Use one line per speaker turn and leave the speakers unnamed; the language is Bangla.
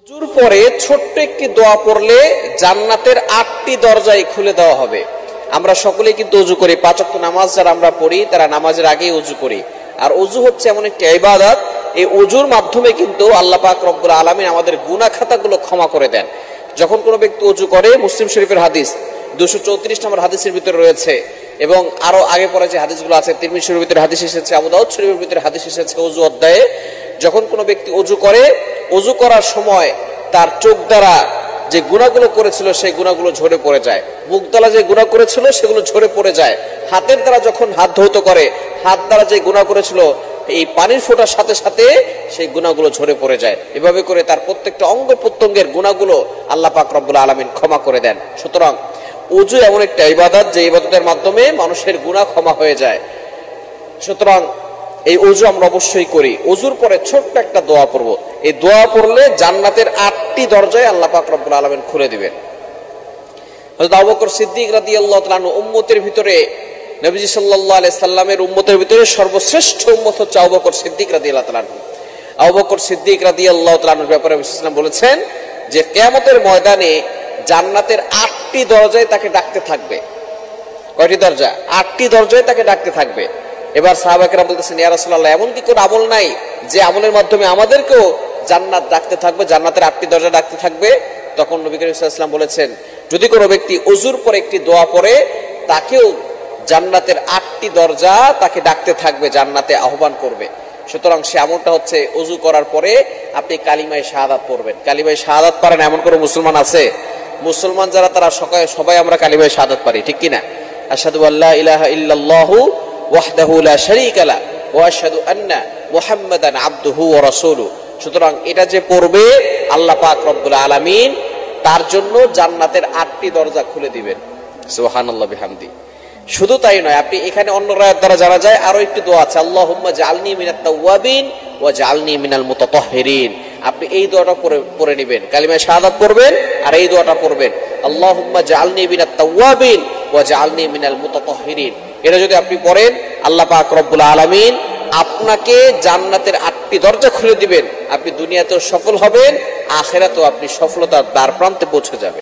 ওযুর পরে ছোট্ট একটি দোয়া পড়লে জান্নাতের 8টি দরজাই খুলে দেওয়া হবে। আমরা সকলেই কিন্তু ওযু করি, 5 ওয়াক্ত নামাজ যারা আমরা পড়ি তারা নামাজের আগেই ওযু করি। আর ওযু হচ্ছে এমন একটি ইবাদত, এই ওযুর মাধ্যমে কিন্তু আল্লাহ পাক রব্বুল আলামিন আমাদের গুনাহ খাতাগুলো ক্ষমা করে দেন। যখন কোনো ব্যক্তি ওযু করে, মুসলিম শরীফের হাদিস 234 নম্বর হাদিসের ভিতরে রয়েছে, এবং আরো আগে পরে যে হাদিসগুলো আছে, তিরমিজি শরীফের ভিতরে হাদিস এসেছে, আবু দাউদ শরীফের ভিতরে হাদিস এসেছে ওযু অধ্যায়ে। যখন কোনো ব্যক্তি ওযু করে, ওযু করার সময় তার চোখ দ্বারা যে গুনাহগুলো করেছিল সেই গুনাহগুলো ঝরে পড়ে যায়, মুখ দ্বারা যে গুনাহ করেছিল সেগুলো ঝরে পড়ে যায়, হাতের দ্বারা যখন হাত ধৌত করে হাত দ্বারা যে গুনাহ করেছিল এই পানির ফোঁটার সাথে সাথে সেই গুনাহগুলো ঝরে পড়ে যায়। এভাবে করে তার প্রত্যেকটা অঙ্গ প্রত্যঙ্গের গুনাহগুলো আল্লাহ পাক রব্বুল আলামিন ক্ষমা করে দেন। সুতরাং ওযু এমন একটা ইবাদত যে ইবাদতের মাধ্যমে মানুষের গুনাহ ক্ষমা হয়ে যায়। সুতরাং এই ওযু আমরা অবশ্যই করি। ওযুর পরে ছোট্ট একটা দোয়া পড়ব, এই দোয়া পড়লে জান্নাতের 8টি দরজায় আল্লাহ পাক রব্বুল আলামিন খুলে দিবেন। হযরত আবু বকর সিদ্দিক রাদিয়াল্লাহু তাআলা আনহু উম্মতের ভিতরে, নবীজি সাল্লাল্লাহু আলাইহি সাল্লামের উম্মতের ভিতরে সর্বশ্রেষ্ঠ উম্মত হচ্ছে আবু বকর সিদ্দিক রাদিয়াল্লাহু তাআলা আনহু। আবু বকর সিদ্দিক রাদিয়াল্লাহু তাআলা আনহুর ব্যাপারে রাসূলুল্লাহ বলেছেন যে কিয়ামতের ময়দানে জান্নাতের 8টি দরজায় তাকে ডাকতে থাকবে। কয়টি দরজা? 8টি দরজায় তাকে ডাকতে থাকবে। এবার সাহাবায়ে কেরাম বলতেছেন, ইয়া রাসূলুল্লাহ, এমন কি কোন আমল নাই যে আমলের মাধ্যমে আমাদেরকেও জান্নাত ডাকতে থাকবে, জান্নাতের 8টি দরজা ডাকতে থাকবে? তখন নবী করিম সাল্লাল্লাহু আলাইহি ওয়াসাল্লাম বলেছেন, যদি কোনো ব্যক্তি ওযুর পরে একটি দোয়া পড়ে তাকেও জান্নাতের 8টি দরজা তাকে ডাকতে থাকবে, জান্নাতে আহ্বান করবে। সুতরাং সে আমলটা হচ্ছে ওযু করার পরে আপনি কালিমায়ে শাহাদাত পড়বেন। কালিমায়ে শাহাদাত পারেন এমন কোনো মুসলমান আছে? মুসলমান যারা তারা সবাই আমরা কালিমায়ে শাহাদাত পারি, ঠিক কিনা? আশহাদু আল্লা ইলাহা ইল্লাল্লাহু ওয়াহদাহু লা শারীকা লা ওয়া আশহাদু আন্না মুহাম্মাদান আবদুহু ওয়া রাসূলুহু। সুতরাং এটা যে পড়বে আল্লাহ পাক রব্বুল আলামিন তার জন্য জান্নাতের 8টি দরজা খুলে দিবেন। সুবহানাল্লাহ বিহামদি। শুধু তাই নয়, আপনি এখানে অন্য রায়াত দ্বারা জানা যায় আরো একটি দোয়া আছে, আল্লাহুম্মা জাআলনি মিনাত তাওয়াবিন ওয়া জাআলনি মিনাল মুতাতাহহিরিন। আপনি এই দোয়াটা পড়ে নেবেন, কালিমায়ে শাহাদাত পড়বেন আর এই দোয়াটা পড়বেন, আল্লাহুম্মা জাআলনি মিনাত তাওয়াবিন ওয়া জাআলনি মিনাল মুতাতাহহিরিন। এটা যদি আপনি পড়েন আল্লাহ পাক রব্বুল আলামিন আপনাকে জান্নাতের 8টি দরজা খুলে দিবেন। আপনি দুনিয়াতেও সফল হবেন, আখিরাতেও আপনি সফলতার দ্বার প্রান্তে পৌঁছে যাবেন।